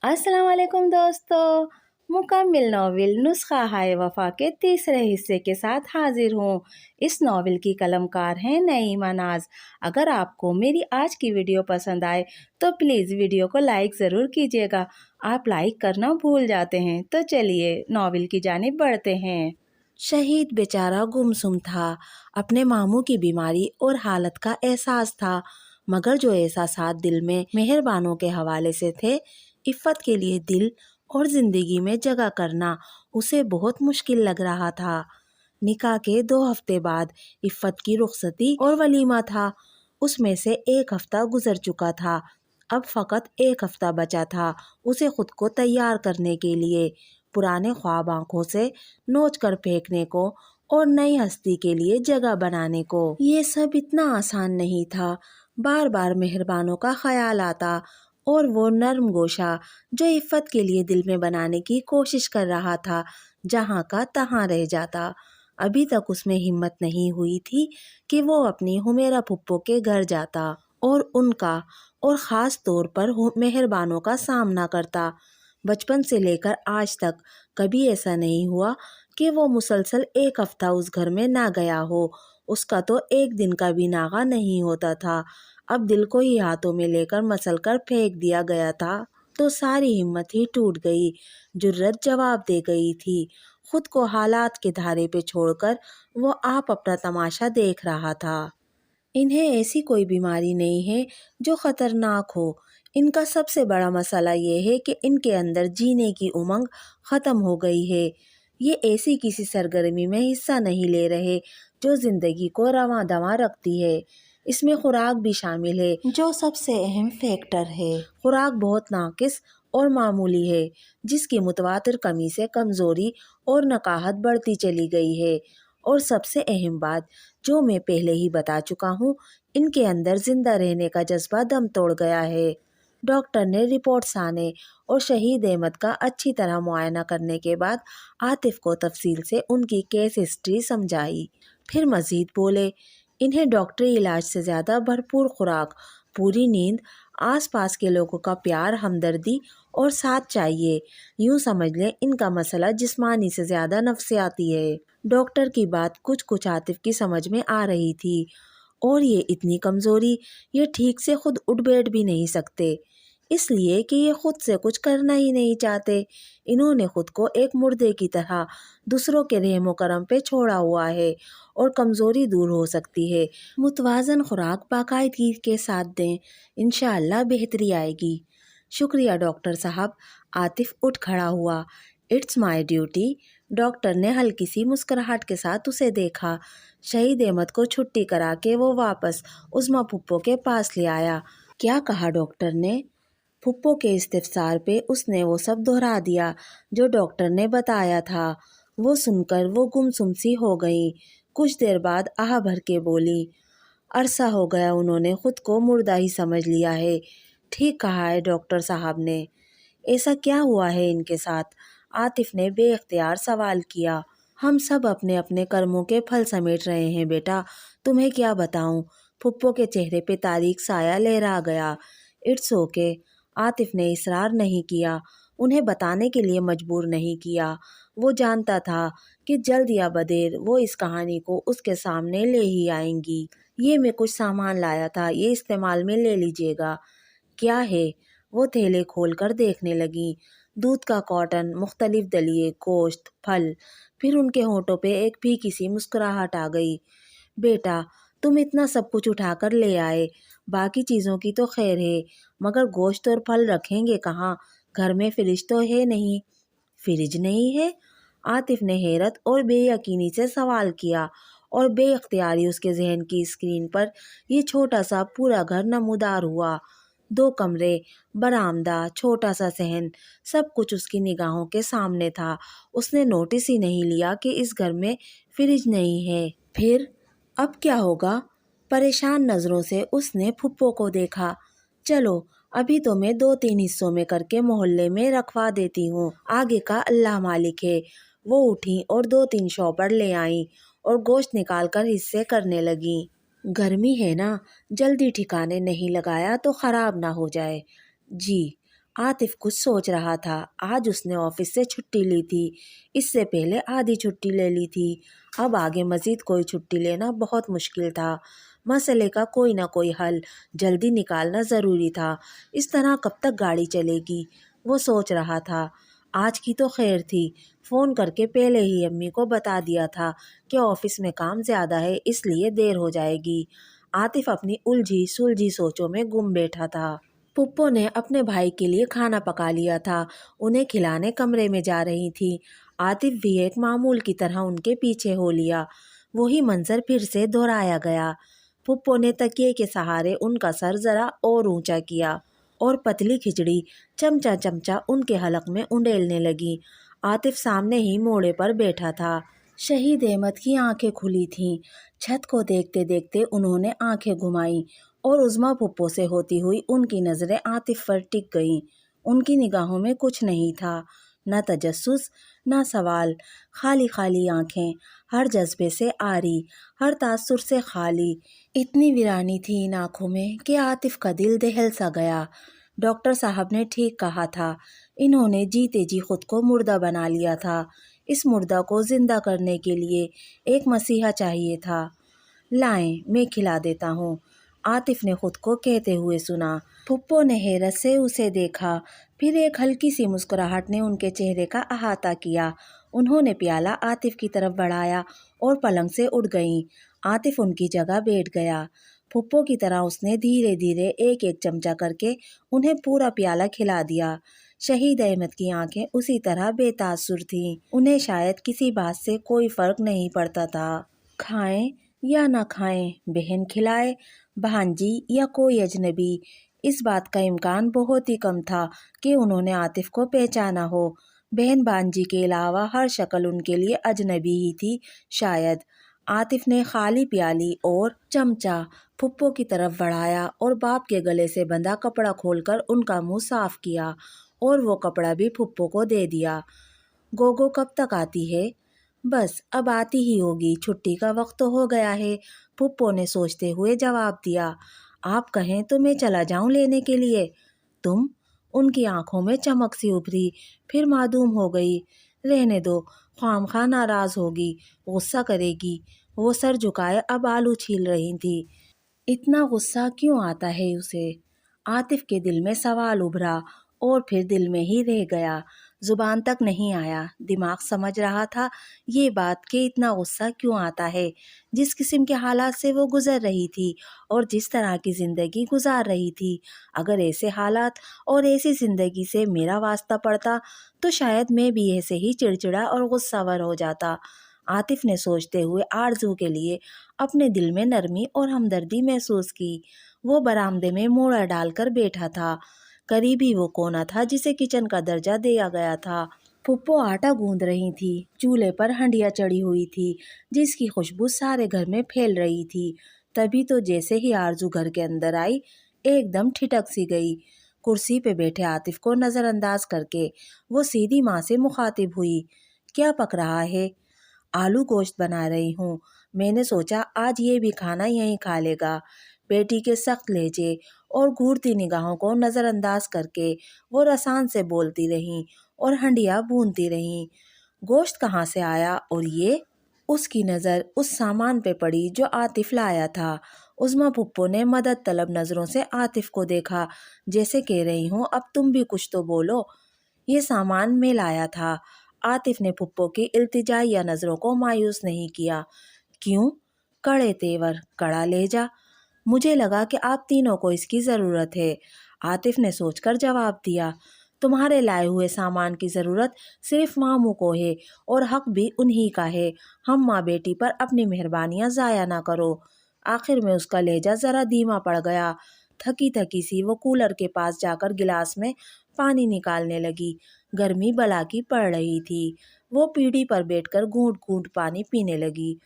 अस्सलाम वालेकुम दोस्तों। मुकम्मिल नावल नुस्खा हाय वफ़ा के तीसरे हिस्से के साथ हाजिर हूँ। इस नावल की कलमकार हैं नईमा नाज। अगर आपको मेरी आज की वीडियो पसंद आए तो प्लीज़ वीडियो को लाइक ज़रूर कीजिएगा। आप लाइक करना भूल जाते हैं। तो चलिए नावल की जानिब बढ़ते हैं। शहीद बेचारा गुमसुम था। अपने मामू की बीमारी और हालत का एहसास था, मगर जो एहसासात दिल में मेहरबानों के हवाले से थे, इफ़्फ़त के लिए दिल और ज़िंदगी में जगह करना उसे बहुत मुश्किल लग रहा था। निकाह के 2 हफ्ते बाद इफ़्फ़त की रुखसती और वलीमा था। उसमें से 1 हफ्ता गुजर चुका था। अब फ़कत 1 हफ्ता बचा था उसे खुद को तैयार करने के लिए, पुराने ख्वाब आंखों से नोच कर फेंकने को और नई हस्ती के लिए जगह बनाने को। ये सब इतना आसान नहीं था। बार बार मेहरबानों का ख्याल आता और वो नर्म गोशा जो इफ़्फ़त के लिए दिल में बनाने की कोशिश कर रहा था, जहाँ का तहाँ रह जाता। अभी तक उसमें हिम्मत नहीं हुई थी कि वो अपनी हुमेरा फुप्पो के घर जाता और उनका और ख़ास तौर पर मेहरबानों का सामना करता। बचपन से लेकर आज तक कभी ऐसा नहीं हुआ कि वो मुसलसल 1 हफ्ता उस घर में ना गया हो। उसका तो 1 दिन का भी नागा नहीं होता था। अब दिल को ही हाथों में लेकर मसल कर फेंक दिया गया था तो सारी हिम्मत ही टूट गई। जुर्रत जवाब दे गई थी। खुद को हालात के धारे पे छोड़कर वो आप अपना तमाशा देख रहा था। इन्हें ऐसी कोई बीमारी नहीं है जो ख़तरनाक हो। इनका सबसे बड़ा मसला ये है कि इनके अंदर जीने की उमंग ख़त्म हो गई है। ये ऐसी किसी सरगर्मी में हिस्सा नहीं ले रहे जो ज़िंदगी को रवां दवां रखती है। इसमें खुराक भी शामिल है, जो सबसे अहम फैक्टर है। खुराक बहुत नाकिस और मामूली है, जिसकी मुतवातिर कमी से कमज़ोरी और नकाहत बढ़ती चली गई है। और सबसे अहम बात जो मैं पहले ही बता चुका हूँ, इनके अंदर जिंदा रहने का जज्बा दम तोड़ गया है। डॉक्टर ने रिपोर्ट्स आने और शहीद अहमद का अच्छी तरह मुआयना करने के बाद आतिफ को तफसील से उनकी केस हिस्ट्री समझाई। फिर मजीद बोले, इन्हें डॉक्टरी इलाज से ज़्यादा भरपूर खुराक, पूरी नींद, आसपास के लोगों का प्यार, हमदर्दी और साथ चाहिए। यूँ समझ लें इनका मसला जिस्मानी से ज़्यादा नफ्सियाती है। डॉक्टर की बात कुछ कुछ आतिफ की समझ में आ रही थी। और ये इतनी कमज़ोरी, ये ठीक से खुद उठ बैठ भी नहीं सकते, इसलिए कि ये खुद से कुछ करना ही नहीं चाहते। इन्होंने खुद को एक मुर्दे की तरह दूसरों के रहमो करम पे छोड़ा हुआ है और कमज़ोरी दूर हो सकती है। मुतवाज़न खुराक बाकायदगी के साथ दें, इंशाअल्लाह बेहतरी आएगी। शुक्रिया डॉक्टर साहब। आतिफ उठ खड़ा हुआ। It's my duty. डॉक्टर ने हल्की सी मुस्कुराहट के साथ उसे देखा। शहीद अहमद को छुट्टी करा के वो वापस उज़्मा फुप्पो के पास ले आया। क्या कहा डॉक्टर ने? फुप्पो के इस्तिफसार पे उसने वो सब दोहरा दिया जो डॉक्टर ने बताया था। वो सुनकर वो गुमसुम सी हो गई। कुछ देर बाद आह भर के बोली, अरसा हो गया उन्होंने खुद को मुर्दा ही समझ लिया है। ठीक कहा है डॉक्टर साहब ने। ऐसा क्या हुआ है इनके साथ? आतिफ ने बेइख्तियार सवाल किया। हम सब अपने अपने कर्मों के फल समेट रहे हैं बेटा, तुम्हें क्या बताऊं? फुप्पो के चेहरे पे तारीक साया लहरा गया। It's okay. आतिफ ने इसरार नहीं किया, उन्हें बताने के लिए मजबूर नहीं किया। वो जानता था कि जल्द या बदेर वो इस कहानी को उसके सामने ले ही आएंगी। ये मैं कुछ सामान लाया था, ये इस्तेमाल में ले लीजिएगा। क्या है? वो थैले खोलकर देखने लगी। दूध का कॉटन, मुख्तलिफ दलिए, गोश्त, फल। फिर उनके होंठों पे एक फीकी सी मुस्कुराहट आ गई। बेटा, तुम इतना सब कुछ उठाकर ले आए, बाकी चीज़ों की तो खैर है, मगर गोश्त और फल रखेंगे कहाँ? घर में फ्रिज तो है नहीं। फ्रिज नहीं है? आतिफ ने हैरत और बेयकीनी से सवाल किया और बेइख्तियारी उसके जहन की स्क्रीन पर ये छोटा सा पूरा घर नमूदार हुआ। 2 कमरे, बरामदा, छोटा सा सहन, सब कुछ उसकी निगाहों के सामने था। उसने नोटिस ही नहीं लिया कि इस घर में फ्रिज नहीं है। फिर अब क्या होगा? परेशान नज़रों से उसने फुप्पो को देखा। चलो अभी तो मैं 2-3 हिस्सों में करके मोहल्ले में रखवा देती हूँ, आगे का अल्लाह मालिक है। वो उठी और 2-3 शॉपर ले आईं और गोश्त निकाल कर हिस्से करने लगी। गर्मी है ना, जल्दी ठिकाने नहीं लगाया तो ख़राब ना हो जाए। जी। आतिफ कुछ सोच रहा था। आज उसने ऑफिस से छुट्टी ली थी, इससे पहले आधी छुट्टी ले ली थी। अब आगे मजीद कोई छुट्टी लेना बहुत मुश्किल था। मसले का कोई ना कोई हल जल्दी निकालना ज़रूरी था। इस तरह कब तक गाड़ी चलेगी, वो सोच रहा था। आज की तो खैर थी, फ़ोन करके पहले ही अम्मी को बता दिया था कि ऑफिस में काम ज़्यादा है, इसलिए देर हो जाएगी। आतिफ अपनी उलझी सुलझी सोचों में गुम बैठा था। पुप्पो ने अपने भाई के लिए खाना पका लिया था, उन्हें खिलाने कमरे में जा रही थी। आतिफ भी एक मामूल की तरह उनके पीछे हो लिया। वही मंजर फिर से दोहराया गया। पुप्पो ने तकिए के सहारे उनका सर जरा और ऊंचा किया और पतली खिचड़ी चमचा चमचा उनके हलक में उंडेलने लगी। आतिफ सामने ही मोड़े पर बैठा था। शहीद अहमद की आंखें खुली थीं। छत को देखते देखते उन्होंने आंखें घुमाई और उज़्मा पुप्पो से होती हुई उनकी नज़रें आतिफ पर टिक गईं। उनकी निगाहों में कुछ नहीं था, न तजस्सुस न सवाल, खाली खाली आंखें, हर जज्बे से आरी, हर तासुर से खाली। इतनी वीरानी थी इन आँखों में कि आतिफ का दिल दहल सा गया। डॉक्टर साहब ने ठीक कहा था, इन्होंने जीते जी खुद को मुर्दा बना लिया था। इस मुर्दा को जिंदा करने के लिए एक मसीहा चाहिए था। लाएं, मैं खिला देता हूँ, आतिफ ने खुद को कहते हुए सुना। पुप्पो ने हैरत से उसे देखा, फिर एक हल्की सी मुस्कुराहट ने उनके चेहरे का अहाता किया। उन्होंने प्याला आतिफ की तरफ बढ़ाया और पलंग से उठ गईं। आतिफ उनकी जगह बैठ गया। पुप्पो की तरह उसने धीरे धीरे एक एक चमचा करके उन्हें पूरा प्याला खिला दिया। शहीद अहमद की आंखें उसी तरह बेतासुर थीं। उन्हें शायद किसी बात से कोई फर्क नहीं पड़ता था। खाएं या न खाएं, बहन खिलाए, भांजी या कोई अजनबी, इस बात का इम्कान बहुत ही कम था कि उन्होंने आतिफ को पहचाना हो। बहन भांजी के अलावा हर शक्ल उनके लिए अजनबी ही थी शायद। आतिफ ने खाली प्याली और चमचा फुप्पो की तरफ बढ़ाया और बाप के गले से बंधा कपड़ा खोलकर उनका मुंह साफ किया और वो कपड़ा भी फुप्पो को दे दिया। गोगो कब तक आती है? बस अब आती ही होगी, छुट्टी का वक्त तो हो गया है, फुप्पो ने सोचते हुए जवाब दिया। आप कहें तो मैं चला जाऊं लेने के लिए। तुम? उनकी आंखों में चमक सी उभरी, फिर मासूम हो गई। रहने दो, ख्वामखा नाराज होगी, गुस्सा करेगी। वो सर झुकाए अब आलू छील रही थी। इतना गुस्सा क्यों आता है उसे? आतिफ के दिल में सवाल उभरा और फिर दिल में ही रह गया, जुबान तक नहीं आया। दिमाग समझ रहा था ये बात कि इतना गुस्सा क्यों आता है। जिस किस्म के हालात से वो गुजर रही थी और जिस तरह की ज़िंदगी गुजार रही थी, अगर ऐसे हालात और ऐसी ज़िंदगी से मेरा वास्ता पड़ता तो शायद मैं भी ऐसे ही चिड़चिड़ा और गुस्सावर हो जाता। आतिफ ने सोचते हुए आरजू के लिए अपने दिल में नरमी और हमदर्दी महसूस की। वो बरामदे में मोड़ा डालकर बैठा था। करीबी वो कोना था जिसे किचन का दर्जा दिया गया था। फुप्पो आटा गूंद रही थी। चूल्हे पर हंडिया चढ़ी हुई थी जिसकी खुशबू सारे घर में फैल रही थी। तभी तो जैसे ही आरजू घर के अंदर आई, एकदम ठिठक सी गई। कुर्सी पे बैठे आतिफ को नज़रअंदाज करके वो सीधी माँ से मुखातिब हुई। क्या पक रहा है? आलू गोश्त बना रही हूँ। मैंने सोचा आज ये भी खाना यहीं खा लेगा। बेटी के सख्त लहजे और घूरती निगाहों को नज़रअंदाज करके वो रसान से बोलती रहीं और हंडिया भूनती रहीं। गोश्त कहाँ से आया और ये? उसकी नज़र उस सामान पे पड़ी जो आतिफ लाया था। उज़्मा फुप्पो ने मदद तलब नज़रों से आतिफ को देखा, जैसे कह रही हूँ अब तुम भी कुछ तो बोलो। ये सामान मैं लाया था। आतिफ ने फुप्पो की इल्तिजाइया नज़रों को मायूस नहीं किया। क्यों? कड़े तेवर, कड़ा लहजा। मुझे लगा कि आप तीनों को इसकी ज़रूरत है। आतिफ ने सोचकर जवाब दिया। तुम्हारे लाए हुए सामान की ज़रूरत सिर्फ मामू को है और हक भी उन्हीं का है। हम माँ बेटी पर अपनी मेहरबानियाँ ज़ाया ना करो। आखिर में उसका लहजा ज़रा धीमा पड़ गया। थकी थकी सी वो कूलर के पास जाकर गिलास में पानी निकालने लगी। गर्मी बला की पड़ रही थी। वो पीढ़ी पर बैठकर घूंट घूंट पानी पीने लगी।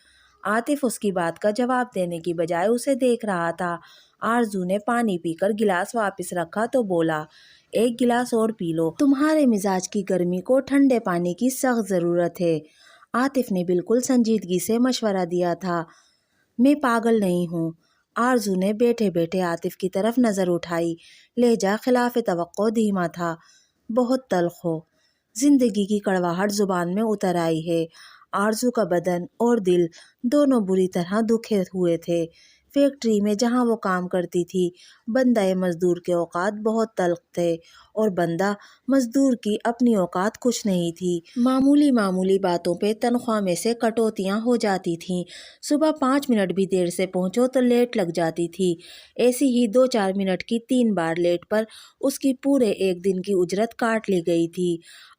आतिफ उसकी बात का जवाब देने की बजाय उसे देख रहा था। आरजू ने पानी पीकर गिलास वापस रखा तो बोला, एक गिलास और पी लो, तुम्हारे मिजाज की गर्मी को ठंडे पानी की सख्त ज़रूरत है। आतिफ ने बिल्कुल संजीदगी से मशवरा दिया था। मैं पागल नहीं हूँ। आरजू ने बैठे बैठे आतिफ की तरफ नज़र उठाई। लहजा खिलाफ तवक्को धीमा था। बहुत तल्ख हो। जिंदगी की कड़वाहट जुबान में उतर आई है। आरजू का बदन और दिल दोनों बुरी तरह दुखे हुए थे। फैक्ट्री में जहाँ वो काम करती थी, बंदा मजदूर के औकात बहुत तल्ख थे और बंदा मजदूर की अपनी औकात कुछ नहीं थी। मामूली मामूली बातों पे तनख्वाह में से कटौतियाँ हो जाती थीं। सुबह 5 मिनट भी देर से पहुँचो तो लेट लग जाती थी। ऐसी ही 2-4 मिनट की 3 बार लेट पर उसकी पूरे एक दिन की उजरत काट ली गई थी।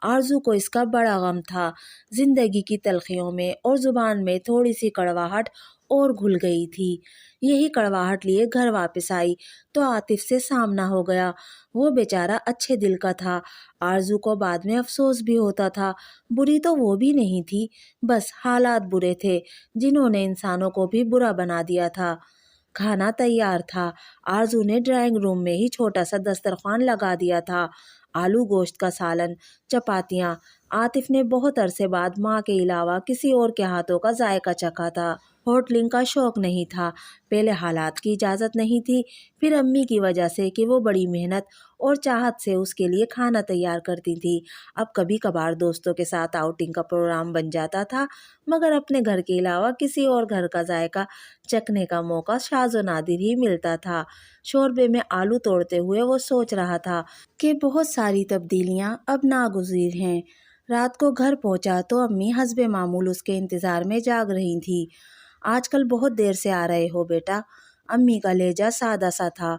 आरजू को इसका बड़ा गम था। जिंदगी की तलखियों में और जुबान में थोड़ी सी कड़वाहट और घुल गई थी। यही कड़वाहट लिए घर वापस आई तो आतिफ से सामना हो गया। वो बेचारा अच्छे दिल का था। आरजू को बाद में अफसोस भी होता था। बुरी तो वो भी नहीं थी, बस हालात बुरे थे जिन्होंने इंसानों को भी बुरा बना दिया था। खाना तैयार था। आरजू ने ड्राइंग रूम में ही छोटा सा दस्तरखान लगा दिया था। आलू गोश्त का सालन, चपातियाँ। आतिफ ने बहुत अरसे बाद माँ के अलावा किसी और के हाथों का जायका चखा था। होटलिंग का शौक नहीं था। पहले हालात की इजाज़त नहीं थी, फिर अम्मी की वजह से कि वो बड़ी मेहनत और चाहत से उसके लिए खाना तैयार करती थी। अब कभी कभार दोस्तों के साथ आउटिंग का प्रोग्राम बन जाता था, मगर अपने घर के अलावा किसी और घर का जायका चखने का मौका शाज़ो नादिर ही मिलता था। शोरबे में आलू तोड़ते हुए वो सोच रहा था कि बहुत सारी तब्दीलियाँ अब नागुज़ीर हैं। रात को घर पहुंचा तो अम्मी हस्बे मामूल उसके इंतज़ार में जाग रही थी। आजकल बहुत देर से आ रहे हो बेटा। अम्मी का लहजा सादा सा था।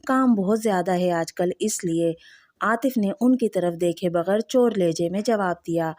काम बहुत ज़्यादा है आजकल, इसलिए। आतिफ ने उनकी तरफ देखे बगैर चोर लहजे में जवाब दिया।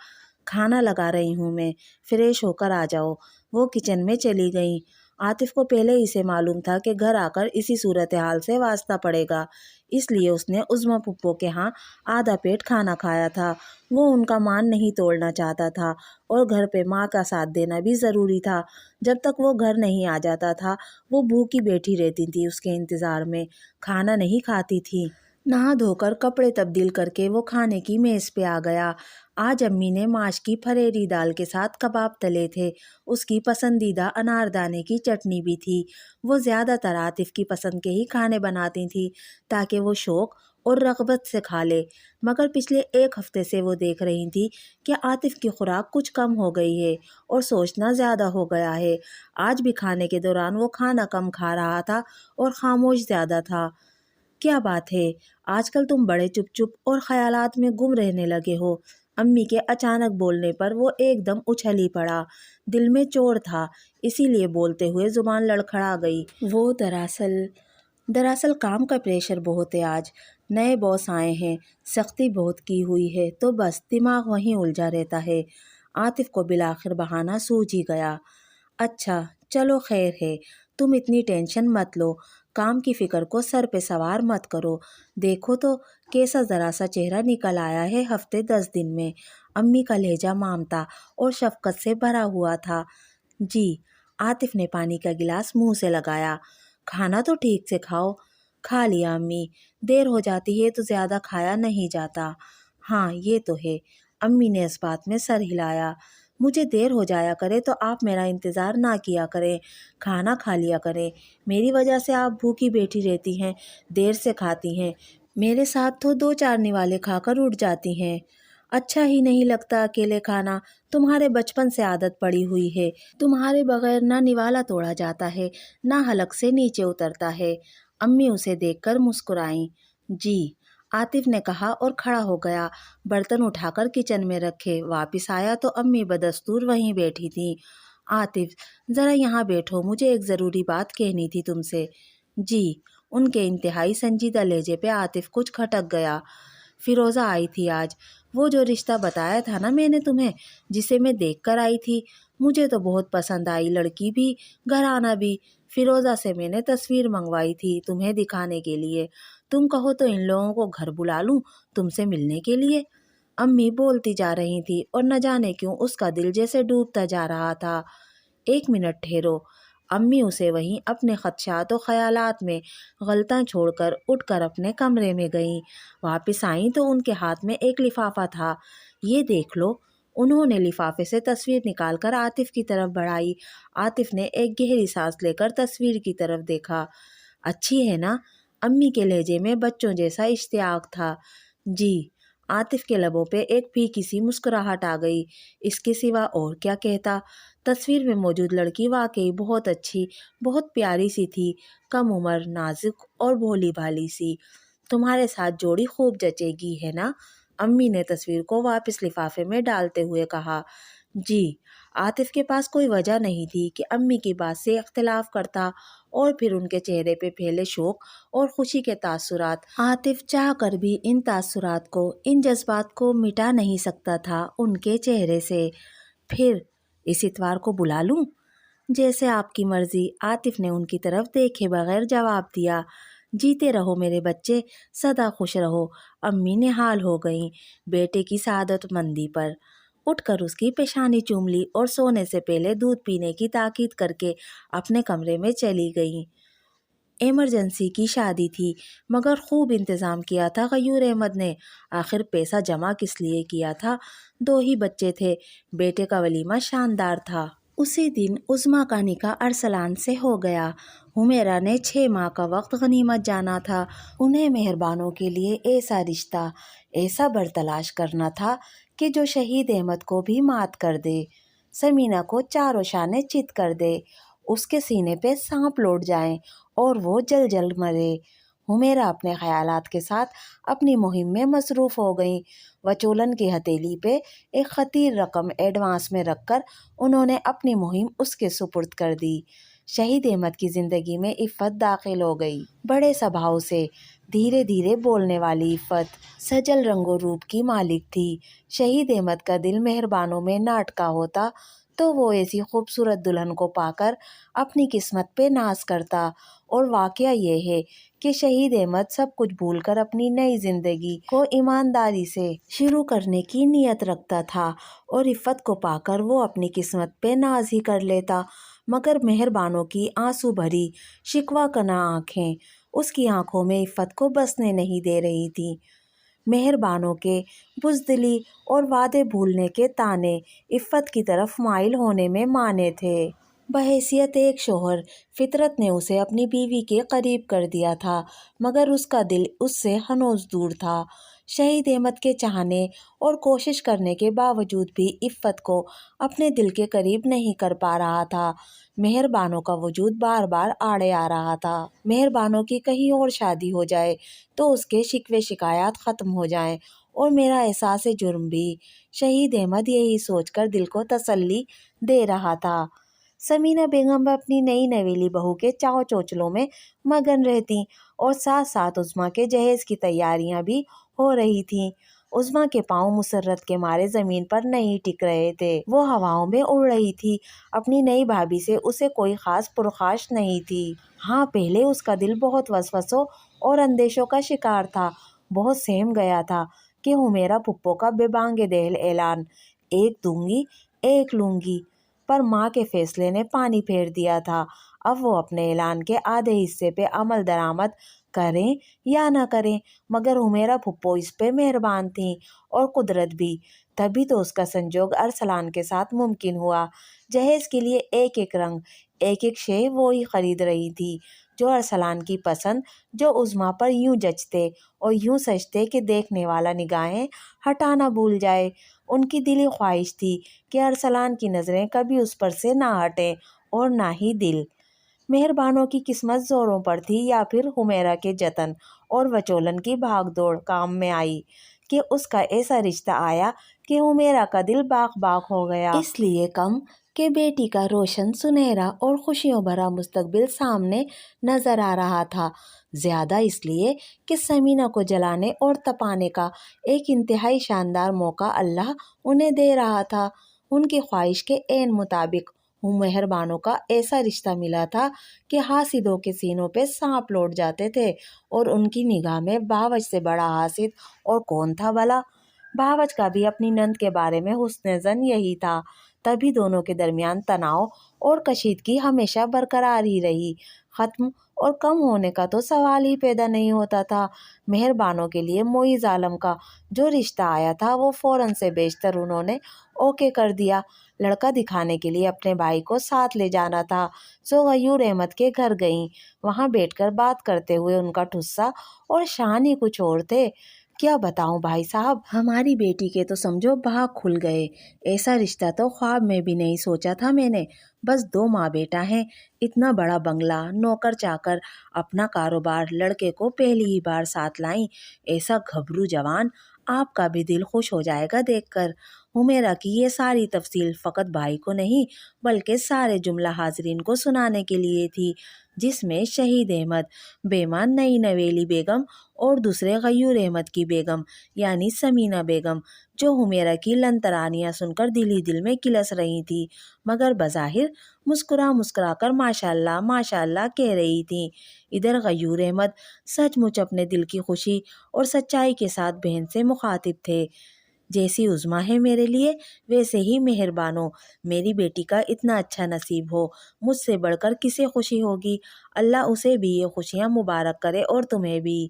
खाना लगा रही हूँ मैं, फ्रेश होकर आ जाओ। वो किचन में चली गई। आतिफ को पहले ही से मालूम था कि घर आकर इसी सूरत हाल से वास्ता पड़ेगा, इसलिए उसने उज़्मा पुप्पो के यहाँ आधा पेट खाना खाया था। वो उनका मान नहीं तोड़ना चाहता था और घर पे माँ का साथ देना भी ज़रूरी था। जब तक वो घर नहीं आ जाता था, वो भूखी बैठी रहती थी उसके इंतज़ार में, खाना नहीं खाती थी। नहा धोकर कपड़े तब्दील करके वो खाने की मेज़ पे आ गया। आज अम्मी ने माश की फरेरी दाल के साथ कबाब तले थे। उसकी पसंदीदा अनारदाने की चटनी भी थी। वो ज़्यादातर आतिफ की पसंद के ही खाने बनाती थी ताकि वो शौक और रग़बत से खा ले। मगर पिछले 1 हफ्ते से वो देख रही थी कि आतिफ की खुराक कुछ कम हो गई है और सोचना ज़्यादा हो गया है। आज भी खाने के दौरान वो खाना कम खा रहा था और खामोश ज़्यादा था। क्या बात है, आजकल तुम बड़े चुप चुप और ख्यालात में गुम रहने लगे हो। अम्मी के अचानक बोलने पर वो एकदम उछल ही पड़ा। दिल में चोर था, इसीलिए बोलते हुए जुबान लड़खड़ा गई। वो दरअसल काम का प्रेशर बहुत है आज। नए बॉस आए हैं, सख्ती बहुत की हुई है, तो बस दिमाग वहीं उलझा रहता है। आतिफ को बिलाखिर बहाना सूझ ही गया। अच्छा चलो खैर है, तुम इतनी टेंशन मत लो। काम की फिक्र को सर पे सवार मत करो। देखो तो कैसा ज़रा सा चेहरा निकल आया है हफ्ते 10 दिन में। अम्मी का लहजा ममता और शफकत से भरा हुआ था। जी। आतिफ ने पानी का गिलास मुंह से लगाया। खाना तो ठीक से खाओ। खा लिया अम्मी, देर हो जाती है तो ज़्यादा खाया नहीं जाता। हाँ ये तो है। अम्मी ने इस बात में सर हिलाया। मुझे देर हो जाया करे तो आप मेरा इंतज़ार ना किया करें, खाना खा लिया करें। मेरी वजह से आप भूखी बैठी रहती हैं, देर से खाती हैं। मेरे साथ तो 2-4 निवाले खाकर उठ जाती हैं। अच्छा ही नहीं लगता अकेले खाना। तुम्हारे बचपन से आदत पड़ी हुई है। तुम्हारे बगैर ना निवाला तोड़ा जाता है, ना हलक से नीचे उतरता है। अम्मी उसे देखकर मुस्कुराईं। जी। आतिफ ने कहा और खड़ा हो गया। बर्तन उठाकर किचन में रखे। वापस आया तो अम्मी बदस्तूर वहीं बैठी थी। आतिफ, ज़रा यहाँ बैठो, मुझे एक ज़रूरी बात कहनी थी तुमसे। जी। उनके इंतहाई संजीदा लहजे पे आतिफ कुछ खटक गया। फिरोज़ा आई थी आज। वो जो रिश्ता बताया था ना मैंने तुम्हें, जिसे मैं देख कर आई थी, मुझे तो बहुत पसंद आई, लड़की भी घराना भी। फिरोज़ा से मैंने तस्वीर मंगवाई थी तुम्हें दिखाने के लिए। तुम कहो तो इन लोगों को घर बुला लूं तुमसे मिलने के लिए। अम्मी बोलती जा रही थी और न जाने क्यों उसका दिल जैसे डूबता जा रहा था। 1 मिनट ठहरो। अम्मी उसे वहीं अपने खदशात और ख्यालात में गलता छोड़कर उठकर अपने कमरे में गईं। वापस आईं तो उनके हाथ में एक लिफाफा था। ये देख लो। انہوں نے لفافے سے تصویر نکال کر عاطف کی طرف بڑھائی۔ عاطف نے ایک گہری سانس لے کر تصویر کی طرف دیکھا۔ اچھی ہے نا؟ امی کے لہجے میں بچوں جیسا اشتیاق تھا۔ جی۔ عاطف کے لبوں پہ ایک پھیکی سی مسکراہٹ آ گئی۔ اس کے سوا اور کیا کہتا؟ تصویر میں موجود لڑکی واقعی بہت اچھی، بہت پیاری سی تھی، کم عمر، نازک اور بھولی بھالی سی۔ تمہارے ساتھ جوڑی خوب جچے گی، ہے نا؟ امی نے تصویر کو واپس لفافے میں ڈالتے ہوئے کہا۔ جی۔ عاطف کے پاس کوئی وجہ نہیں تھی کہ امی کی بات سے اختلاف کرتا، اور پھر ان کے چہرے پہ پھیلے شوق اور خوشی کے تاثرات، عاطف چاہ کر بھی ان تاثرات کو، ان جذبات کو مٹا نہیں سکتا تھا ان کے چہرے سے۔ پھر اس اتوار کو بلا لوں؟ جیسے آپ کی مرضی، عاطف نے ان کی طرف دیکھے بغیر جواب دیا۔ جیتے رہو میرے بچے، سدا خوش رہو۔ امی نہال ہو گئیں بیٹے کی سعادت مندی پر۔ اٹھ کر اس کی پیشانی چوم لی اور سونے سے پہلے دودھ پینے کی تاکید کر کے اپنے کمرے میں چلی گئیں۔ ایمرجنسی کی شادی تھی، مگر خوب انتظام کیا تھا غیور احمد نے۔ آخر پیسہ جمع کس لیے کیا تھا؟ 2 ہی بچے تھے، بیٹے کا ولیمہ شاندار تھا۔ اسی دن عظمیٰ کا نکاح ارسلان سے ہو گیا۔ حمیرہ نے 6 ماہ کا وقت غنیمت جانا تھا۔ انہیں مہربانوں کے لیے ایسا رشتہ، ایسا بر تلاش کرنا تھا کہ جو شہید احمد کو بھی مات کر دے، سمینہ کو چاروں شانے چت کر دے، اس کے سینے پہ سانپ لوٹ جائیں اور وہ جل جل مرے۔ حمیرہ اپنے خیالات کے ساتھ اپنی مہم میں مصروف ہو گئیں۔ وچولن کی ہتھیلی پہ ایک خطیر رقم ایڈوانس میں رکھ کر انہوں نے اپنی مہم اس کے سپرد کر دی۔ شہید احمد کی زندگی میں عفت داخل ہو گئی۔ بڑے سبھاؤ سے دھیرے دھیرے بولنے والی عفت، سجل رنگ و روپ کی مالک تھی۔ شہید احمد کا دل مہربانوں میں نہ اٹکا ہوتا تو وہ ایسی خوبصورت دلہن کو پا کر اپنی قسمت پہ ناز کرتا۔ اور واقعہ یہ ہے کہ شہید احمد سب کچھ بھول کر اپنی نئی زندگی کو ایمانداری سے شروع کرنے کی نیت رکھتا تھا، اور عفت کو پا کر وہ اپنی قسمت پہ ناز ہی کر لیتا۔ مگر مہربانوں کی آنسو بھری شکوہ کناں آنکھیں اس کی آنکھوں میں عفت کو بسنے نہیں دے رہی تھیں۔ مہربانوں کے بزدلی اور وعدے بھولنے کے طعنے عفت کی طرف مائل ہونے میں مانے تھے۔ بحیثیت ایک شوہر، فطرت نے اسے اپنی بیوی کے قریب کر دیا تھا، مگر اس کا دل اس سے ہنوز دور تھا۔ شہید احمد کے چاہنے اور کوشش کرنے کے باوجود بھی عفت کو اپنے دل کے قریب نہیں کر پا رہا تھا۔ مہربانوں کا وجود بار بار آڑے آ رہا تھا۔ مہربانوں کی کہیں اور شادی ہو جائے تو اس کے شکوے شکایات ختم ہو جائیں اور میرا احساس جرم بھی۔ شہید احمد یہی سوچ کر دل کو تسلی دے رہا تھا۔ سمینہ بیگم اپنی نئی نویلی بہو کے چاؤ چوچلوں میں مگن رہتی، اور ساتھ ساتھ عظمیٰ کے جہیز کی تیاریاں بھی ہو رہی تھیں۔ عظمیٰ کے پاؤں مسرت کے مارے زمین پر نہیں ٹک رہے تھے، وہ ہواؤں میں اڑ رہی تھی۔ اپنی نئی بھابھی سے اسے کوئی خاص پرخاش نہیں تھی۔ ہاں، پہلے اس کا دل بہت وسوسوں اور اندیشوں کا شکار تھا، بہت سہم گیا تھا کہ حمیرہ پھپھو کا بے بانگ دہل اعلان، ایک دوں گی ایک لوں گی، پر ماں کے فیصلے نے پانی پھیر دیا تھا۔ اب وہ اپنے اعلان کے آدھے حصے پہ عمل درآمد کریں یا نہ کریں، مگر حمیرہ پھپھو اس پہ مہربان تھیں، اور قدرت بھی۔ تبھی تو اس کا سنجوگ ارسلان کے ساتھ ممکن ہوا۔ جہیز کے لیے ایک ایک رنگ، ایک ایک شے وہی خرید رہی تھی جو ارسلان کی پسند، جو عظمیٰ پر یوں جچتے اور یوں سجتے کہ دیکھنے والا نگاہیں ہٹانا بھول جائے۔ ان کی دلی خواہش تھی کہ ارسلان کی نظریں کبھی اس پر سے نہ ہٹیں، اور نہ ہی دل۔ مہربانوں کی قسمت زوروں پر تھی، یا پھر حمیرہ کے جتن اور وچولن کی بھاگ دوڑ کام میں آئی کہ اس کا ایسا رشتہ آیا کہ حمیرہ کا دل باغ باغ ہو گیا۔ اس لیے کم کہ بیٹی کا روشن، سنہرا اور خوشیوں بھرا مستقبل سامنے نظر آ رہا تھا، زیادہ اس لیے کہ سمینہ کو جلانے اور تپانے کا ایک انتہائی شاندار موقع اللہ انہیں دے رہا تھا۔ ان کی خواہش کے عین مطابق مہربانوں کا ایسا رشتہ ملا تھا کہ حاسدوں کے سینوں پہ سانپ لوٹ جاتے تھے، اور ان کی نگاہ میں بھاوج سے بڑا حاسد اور کون تھا بھلا؟ بھاوج کا بھی اپنی نند کے بارے میں حسن زن یہی تھا، تبھی دونوں کے درمیان تناؤ اور کشیدگی ہمیشہ برقرار ہی رہی۔ ختم اور کم ہونے کا تو سوال ہی پیدا نہیں ہوتا تھا۔ مہربانوں کے لیے معیز عالم کا جو رشتہ آیا تھا وہ فوراً سے بیشتر انہوں نے اوکے کر دیا۔ لڑکا دکھانے کے لیے اپنے بھائی کو ساتھ لے جانا تھا، سو غیور احمد کے گھر گئیں۔ وہاں بیٹھ کر بات کرتے ہوئے ان کا ٹھسا اور شان ہی کچھ اور تھے۔ کیا بتاؤں بھائی صاحب، ہماری بیٹی کے تو سمجھو بھاگ کھل گئے۔ ایسا رشتہ تو خواب میں بھی نہیں سوچا تھا میں نے۔ بس 2 ماں بیٹا ہیں، اتنا بڑا بنگلہ، نوکر چاکر، اپنا کاروبار، لڑکے کو پہلی ہی بار ساتھ لائیں۔ ایسا گھبرو جوان، آپ کا بھی دل خوش ہو جائے گا دیکھ کر۔ حمیرہ کی یہ ساری تفصیل فقط بھائی کو نہیں بلکہ سارے جملہ حاضرین کو سنانے کے لیے تھی، جس میں شہید احمد، بیماں نئی نویلی بیگم اور دوسرے غیور احمد کی بیگم یعنی سمینہ بیگم، جو حمیرہ کی لن ترانیاں سن کر دل ہی دل میں کلس رہی تھی، مگر بظاہر مسکرا کر ماشاء اللہ کہہ رہی تھیں۔ ادھر غیور احمد سچ مچ اپنے دل کی خوشی اور سچائی کے ساتھ بہن سے مخاطب تھے۔ جیسی عظمیٰ ہے میرے لیے ویسے ہی مہربانو، میری بیٹی کا اتنا اچھا نصیب ہو، مجھ سے بڑھ کر کسے خوشی ہوگی۔ اللہ اسے بھی یہ خوشیاں مبارک کرے اور تمہیں بھی۔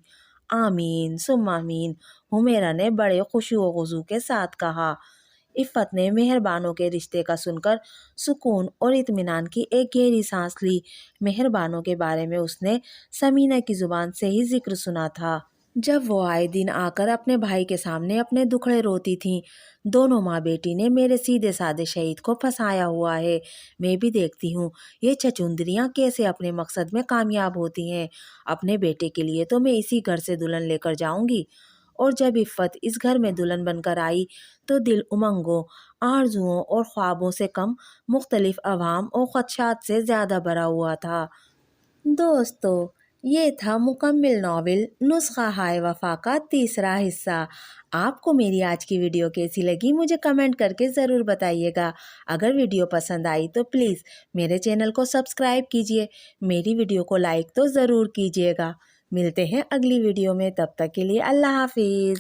آمین ثم آمین، حمیرہ نے بڑے خشوع و خضوع کے ساتھ کہا۔ عفت نے مہربانوں کے رشتے کا سن کر سکون اور اطمینان کی ایک گہری سانس لی۔ مہربانوں کے بارے میں اس نے سمینہ کی زبان سے ہی ذکر سنا تھا، جب وہ آئے دن آ کر اپنے بھائی کے سامنے اپنے دکھڑے روتی تھیں۔ دونوں ماں بیٹی نے میرے سیدھے سادے شہید کو پھنسایا ہوا ہے، میں بھی دیکھتی ہوں یہ چچندریاں کیسے اپنے مقصد میں کامیاب ہوتی ہیں۔ اپنے بیٹے کے لیے تو میں اسی گھر سے دلہن لے کر جاؤں گی۔ اور جب عفت اس گھر میں دلہن بن کر آئی تو دل امنگوں، آرزوؤں اور خوابوں سے کم، مختلف اوہام اور خدشات سے زیادہ بھرا ہوا تھا۔ دوستو، یہ تھا مکمل ناول نسخہ ہائے وفا کا تیسرا حصہ۔ آپ کو میری آج کی ویڈیو کیسی لگی مجھے کمنٹ کر کے ضرور بتائیے گا۔ اگر ویڈیو پسند آئی تو پلیز میرے چینل کو سبسکرائب کیجیے، میری ویڈیو کو لائک تو ضرور کیجیے گا۔ ملتے ہیں اگلی ویڈیو میں، تب تک کے لیے اللہ حافظ۔